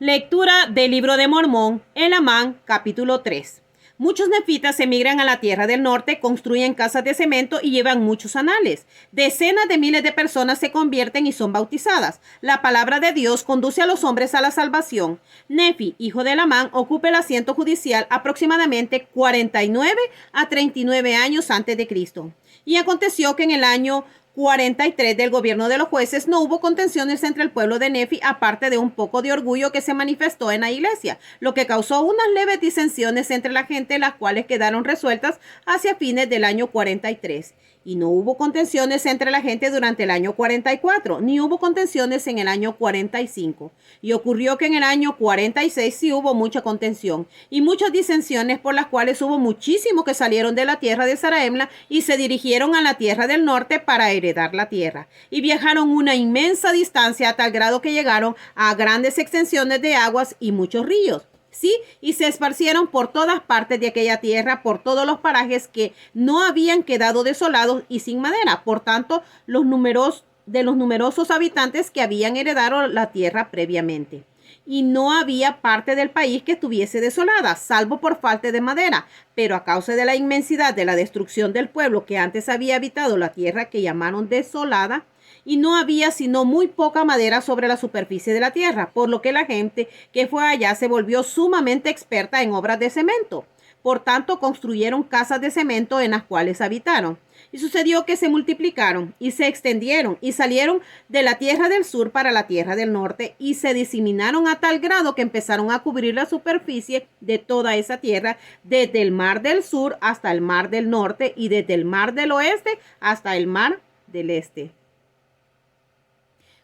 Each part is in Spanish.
Lectura del Libro de Mormón, Elamán, capítulo 3. Muchos nefitas emigran a la tierra del norte, construyen casas de cemento y llevan muchos anales. Decenas de miles de personas se convierten y son bautizadas. La palabra de Dios conduce a los hombres a la salvación. Nefi, hijo de Elamán, ocupa el asiento judicial aproximadamente 49 a 39 años antes de Cristo. Y aconteció que en el año 43 del gobierno de los jueces no hubo contenciones entre el pueblo de Nefi, aparte de un poco de orgullo que se manifestó en la iglesia, lo que causó unas leves disensiones entre la gente, las cuales quedaron resueltas hacia fines del año 43. Y no hubo contenciones entre la gente durante el año 44, ni hubo contenciones en el año 45. Y ocurrió que en el año 46 sí hubo mucha contención y muchas disensiones, por las cuales hubo muchísimos que salieron de la tierra de Zarahemla y se dirigieron a la tierra del norte para heredar la tierra. Y viajaron una inmensa distancia a tal grado que llegaron a grandes extensiones de aguas y muchos ríos. Sí, y se esparcieron por todas partes de aquella tierra, por todos los parajes que no habían quedado desolados y sin madera. Por tanto, los numerosos habitantes que habían heredado la tierra previamente. Y no había parte del país que estuviese desolada, salvo por falta de madera. Pero a causa de la inmensidad de la destrucción del pueblo que antes había habitado la tierra que llamaron desolada, y no había sino muy poca madera sobre la superficie de la tierra, por lo que la gente que fue allá se volvió sumamente experta en obras de cemento. Por tanto, construyeron casas de cemento en las cuales habitaron. Y sucedió que se multiplicaron y se extendieron y salieron de la tierra del sur para la tierra del norte y se diseminaron a tal grado que empezaron a cubrir la superficie de toda esa tierra, desde el mar del sur hasta el mar del norte y desde el mar del oeste hasta el mar del este.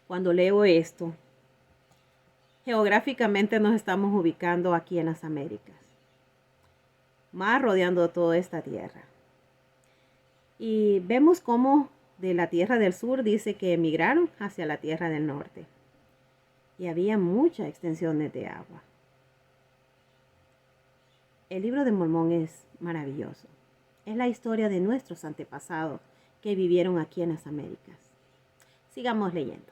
Cuando leo esto, geográficamente nos estamos ubicando aquí en las Américas, más rodeando toda esta tierra. Y vemos cómo de la tierra del sur dice que emigraron hacia la tierra del norte. Y había muchas extensiones de agua. El libro de Mormón es maravilloso. Es la historia de nuestros antepasados que vivieron aquí en las Américas. Sigamos leyendo.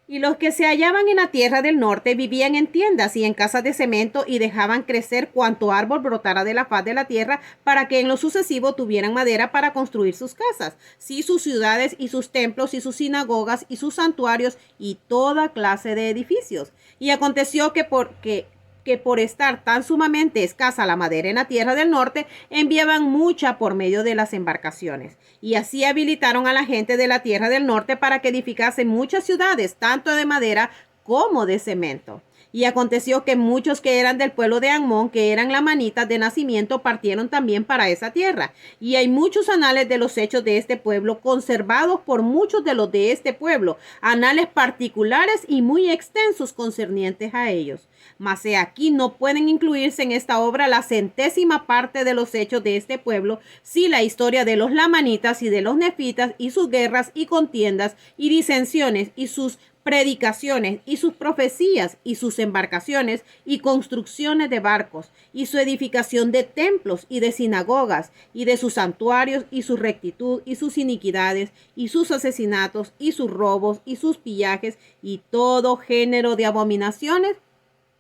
Y los que se hallaban en la tierra del norte vivían en tiendas y en casas de cemento y dejaban crecer cuanto árbol brotara de la faz de la tierra para que en lo sucesivo tuvieran madera para construir sus casas, sí, sus ciudades y sus templos y sus sinagogas y sus santuarios y toda clase de edificios. Y aconteció que por estar tan sumamente escasa la madera en la tierra del norte, enviaban mucha por medio de las embarcaciones. Y así habilitaron a la gente de la tierra del norte para que edificasen muchas ciudades, tanto de madera como de cemento. Y aconteció que muchos que eran del pueblo de Amón, que eran lamanitas de nacimiento, partieron también para esa tierra. Y hay muchos anales de los hechos de este pueblo, conservados por muchos de los de este pueblo, anales particulares y muy extensos concernientes a ellos. Mas he aquí no pueden incluirse en esta obra la 100ª parte de los hechos de este pueblo, si la historia de los lamanitas y de los nefitas y sus guerras y contiendas y disensiones y sus predicaciones y sus profecías y sus embarcaciones y construcciones de barcos y su edificación de templos y de sinagogas y de sus santuarios y su rectitud y sus iniquidades y sus asesinatos y sus robos y sus pillajes y todo género de abominaciones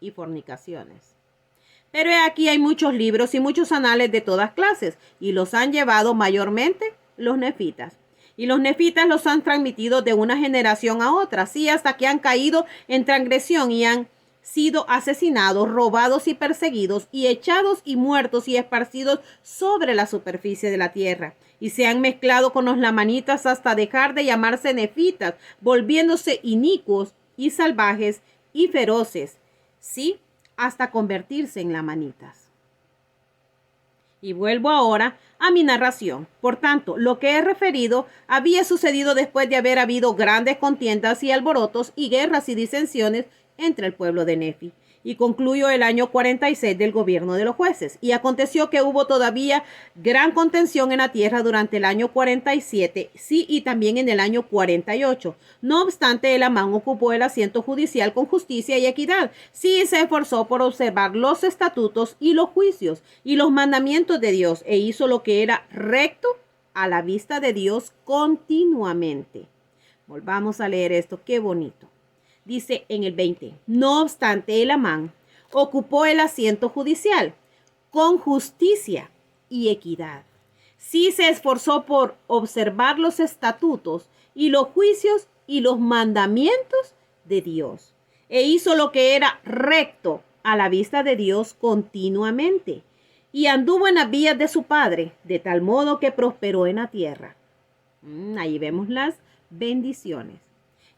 y fornicaciones. Pero aquí hay muchos libros y muchos anales de todas clases y los han llevado mayormente los nefitas. Y los nefitas los han transmitido de una generación a otra, así hasta que han caído en transgresión y han sido asesinados, robados y perseguidos, y echados y muertos y esparcidos sobre la superficie de la tierra. Y se han mezclado con los lamanitas hasta dejar de llamarse nefitas, volviéndose inicuos y salvajes y feroces, sí, hasta convertirse en lamanitas. Y vuelvo ahora a mi narración. Por tanto, lo que he referido había sucedido después de haber habido grandes contiendas y alborotos y guerras y disensiones entre el pueblo de Nefi. Y concluyó el año 46 del gobierno de los jueces. Y aconteció que hubo todavía gran contención en la tierra durante el año 47, sí, y también en el año 48. No obstante, Elamán ocupó el asiento judicial con justicia y equidad. Sí, se esforzó por observar los estatutos y los juicios y los mandamientos de Dios, e hizo lo que era recto a la vista de Dios continuamente. Volvamos a leer esto, qué bonito. Dice en el 20, no obstante, Elamán ocupó el asiento judicial con justicia y equidad. Sí se esforzó por observar los estatutos y los juicios y los mandamientos de Dios, e hizo lo que era recto a la vista de Dios continuamente, y anduvo en las vías de su padre, de tal modo que prosperó en la tierra. Ahí vemos las bendiciones.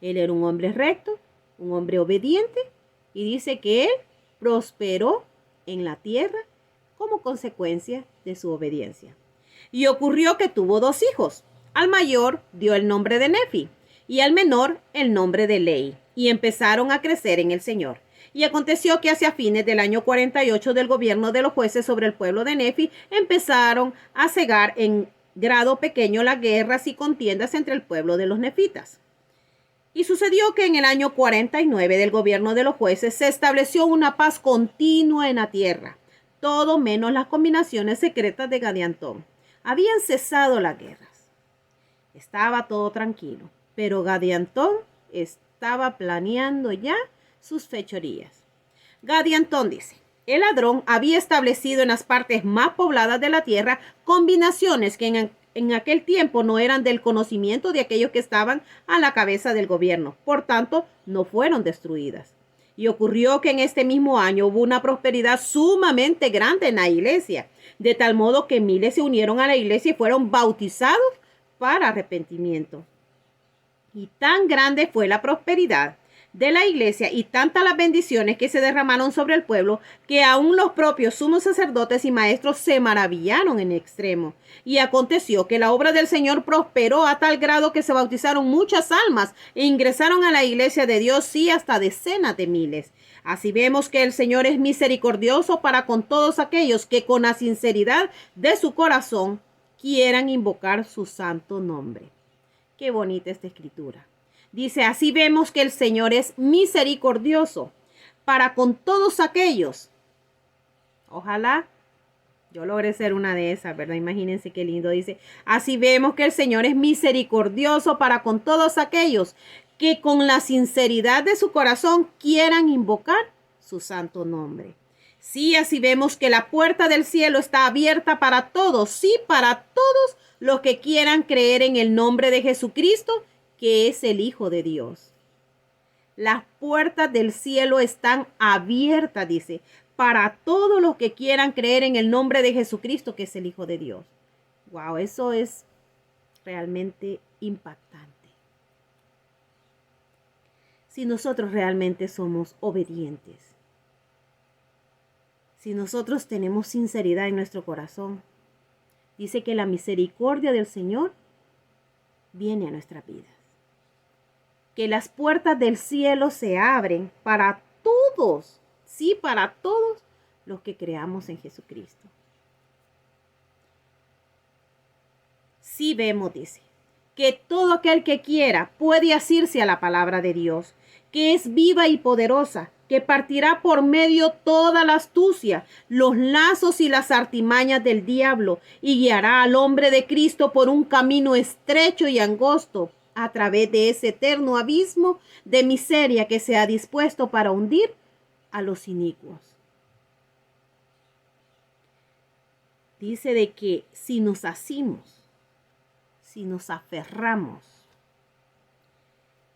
Él era un hombre recto, un hombre obediente, y dice que él prosperó en la tierra como consecuencia de su obediencia. Y ocurrió que tuvo 2 hijos. Al mayor dio el nombre de Nefi y al menor el nombre de Lei, y empezaron a crecer en el Señor. Y aconteció que hacia fines del año 48 del gobierno de los jueces sobre el pueblo de Nefi, empezaron a cegar en grado pequeño las guerras y contiendas entre el pueblo de los nefitas. Y sucedió que en el año 49 del gobierno de los jueces se estableció una paz continua en la tierra, todo menos las combinaciones secretas de Gadiantón. Habían cesado las guerras. Estaba todo tranquilo, pero Gadiantón estaba planeando ya sus fechorías. Gadiantón dice, el ladrón había establecido en las partes más pobladas de la tierra combinaciones que en aquel tiempo no eran del conocimiento de aquellos que estaban a la cabeza del gobierno. Por tanto, no fueron destruidas. Y ocurrió que en este mismo año hubo una prosperidad sumamente grande en la iglesia, de tal modo que miles se unieron a la iglesia y fueron bautizados para arrepentimiento. Y tan grande fue la prosperidad de la iglesia y tantas las bendiciones que se derramaron sobre el pueblo, que aún los propios sumos sacerdotes y maestros se maravillaron en extremo. Y aconteció que la obra del Señor prosperó a tal grado que se bautizaron muchas almas e ingresaron a la iglesia de Dios, sí, hasta decenas de miles. Así vemos que el Señor es misericordioso para con todos aquellos que con la sinceridad de su corazón quieran invocar su santo nombre. Qué bonita esta escritura. Dice, así vemos que el Señor es misericordioso para con todos aquellos. Ojalá yo logré ser una de esas, ¿verdad? Imagínense qué lindo. Dice, así vemos que el Señor es misericordioso para con todos aquellos que con la sinceridad de su corazón quieran invocar su santo nombre. Sí, así vemos que la puerta del cielo está abierta para todos, sí, para todos los que quieran creer en el nombre de Jesucristo, que es el Hijo de Dios. Las puertas del cielo están abiertas, dice, para todos los que quieran creer en el nombre de Jesucristo, que es el Hijo de Dios. Wow, eso es realmente impactante. Si nosotros realmente somos obedientes, si nosotros tenemos sinceridad en nuestro corazón, dice que la misericordia del Señor viene a nuestras vidas. Que las puertas del cielo se abren para todos, sí, para todos los que creamos en Jesucristo. Sí vemos, dice, que todo aquel que quiera puede asirse a la palabra de Dios, que es viva y poderosa, que partirá por medio toda la astucia, los lazos y las artimañas del diablo, y guiará al hombre de Cristo por un camino estrecho y angosto, a través de ese eterno abismo de miseria que se ha dispuesto para hundir a los inicuos. Dice de que si nos asimos, si nos aferramos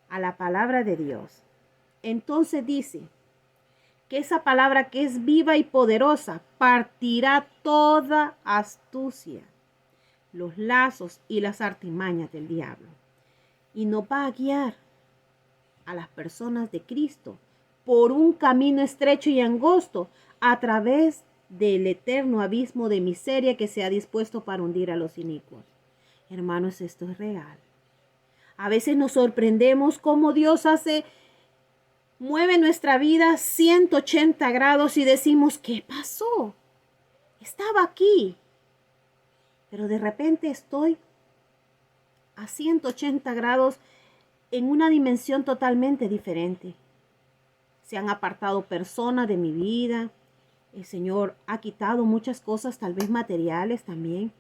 a la palabra de Dios, entonces dice que esa palabra que es viva y poderosa partirá toda astucia, los lazos y las artimañas del diablo, y nos va a guiar a las personas de Cristo por un camino estrecho y angosto a través del eterno abismo de miseria que se ha dispuesto para hundir a los inicuos. Hermanos, esto es real. A veces nos sorprendemos cómo Dios mueve nuestra vida 180 grados y decimos, ¿qué pasó? Estaba aquí, pero de repente estoy a 180 grados en una dimensión totalmente diferente. Se han apartado personas de mi vida. El Señor ha quitado muchas cosas, tal vez materiales también.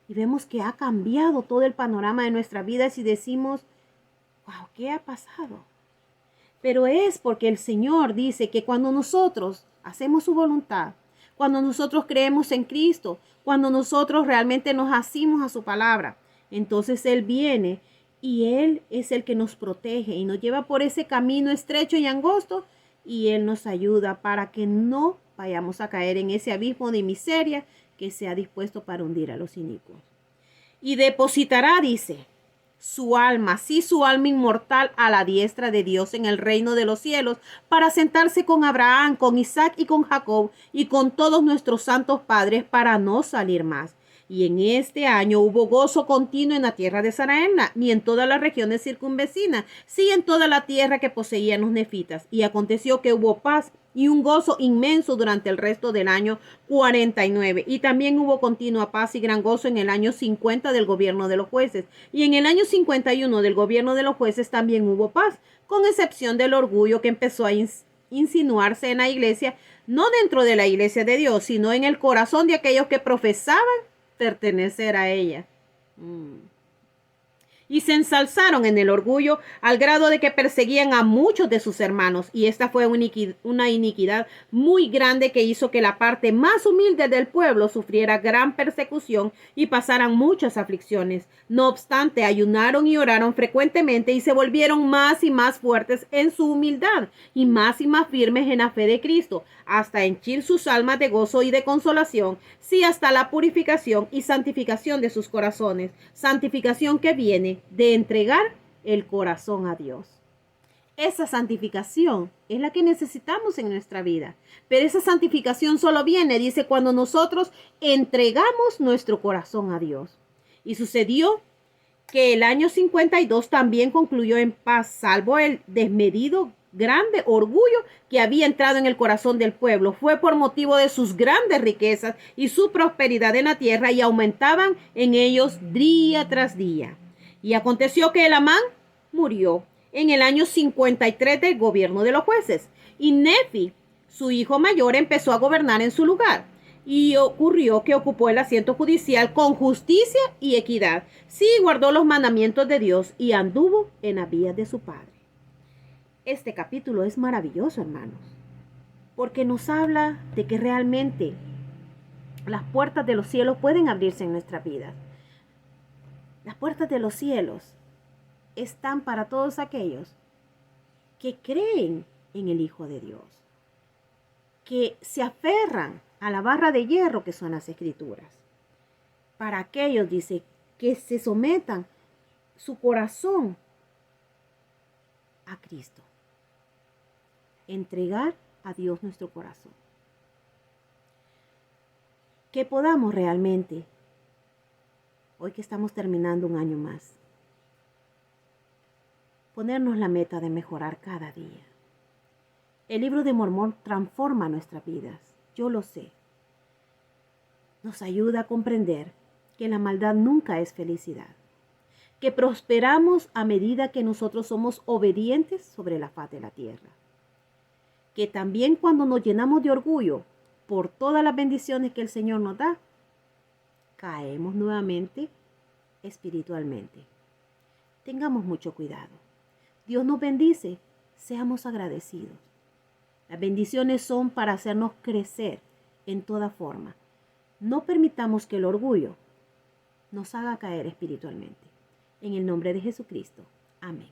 Y vemos que ha cambiado todo el panorama de nuestras vidas y decimos, wow, ¿qué ha pasado? pero es porque el Señor dice que cuando nosotros hacemos su voluntad, cuando nosotros creemos en Cristo, cuando nosotros realmente nos asimos a su palabra, entonces Él viene y Él es el que nos protege y nos lleva por ese camino estrecho y angosto, y Él nos ayuda para que no vayamos a caer en ese abismo de miseria que se ha dispuesto para hundir a los inicuos. Y depositará, dice, su alma, sí, su alma inmortal a la diestra de Dios en el reino de los cielos, para sentarse con Abraham, con Isaac y con Jacob, y con todos nuestros santos padres, para no salir más. Y en este año hubo gozo continuo en la tierra de Saraemla, ni en todas las regiones circunvecinas, sí en toda la tierra que poseían los nefitas. Y aconteció que hubo paz y un gozo inmenso durante el resto del año 49. Y también hubo continua paz y gran gozo en el año 50 del gobierno de los jueces. Y en el año 51 del gobierno de los jueces también hubo paz, con excepción del orgullo que empezó a insinuarse en la iglesia, no dentro de la iglesia de Dios, sino en el corazón de aquellos que profesaban pertenecer a ella. Y se ensalzaron en el orgullo al grado de que perseguían a muchos de sus hermanos. Y esta fue una iniquidad muy grande que hizo que la parte más humilde del pueblo sufriera gran persecución y pasaran muchas aflicciones. No obstante, ayunaron y oraron frecuentemente y se volvieron más y más fuertes en su humildad y más firmes en la fe de Cristo, hasta henchir sus almas de gozo y de consolación, sí, hasta la purificación y santificación de sus corazones, santificación que viene de entregar el corazón a Dios. Esa santificación es la que necesitamos en nuestra vida, pero esa santificación solo viene, dice, cuando nosotros entregamos nuestro corazón a Dios. Y sucedió que el año 52 también concluyó en paz, salvo el desmedido grande orgullo que había entrado en el corazón del pueblo. Fue por motivo de sus grandes riquezas y su prosperidad en la tierra, y aumentaban en ellos día tras día. Y aconteció que Elamán murió en el año 53 del gobierno de los jueces, y Nefi, su hijo mayor, empezó a gobernar en su lugar. Y ocurrió que ocupó el asiento judicial con justicia y equidad. Sí, guardó los mandamientos de Dios y anduvo en las vías de su padre. Este capítulo es maravilloso, hermanos, porque nos habla de que realmente las puertas de los cielos pueden abrirse en nuestra vida. Las puertas de los cielos están para todos aquellos que creen en el Hijo de Dios, que se aferran a la barra de hierro que son las Escrituras. Para aquellos, dice, que se sometan su corazón a Cristo. Entregar a Dios nuestro corazón. Que podamos realmente, hoy que estamos terminando un año más, ponernos la meta de mejorar cada día. El libro de Mormón transforma nuestras vidas, yo lo sé. Nos ayuda a comprender que la maldad nunca es felicidad, que prosperamos a medida que nosotros somos obedientes sobre la faz de la tierra, que también cuando nos llenamos de orgullo por todas las bendiciones que el Señor nos da, caemos nuevamente espiritualmente. Tengamos mucho cuidado. Dios nos bendice, seamos agradecidos. Las bendiciones son para hacernos crecer en toda forma. No permitamos que el orgullo nos haga caer espiritualmente. En el nombre de Jesucristo. Amén.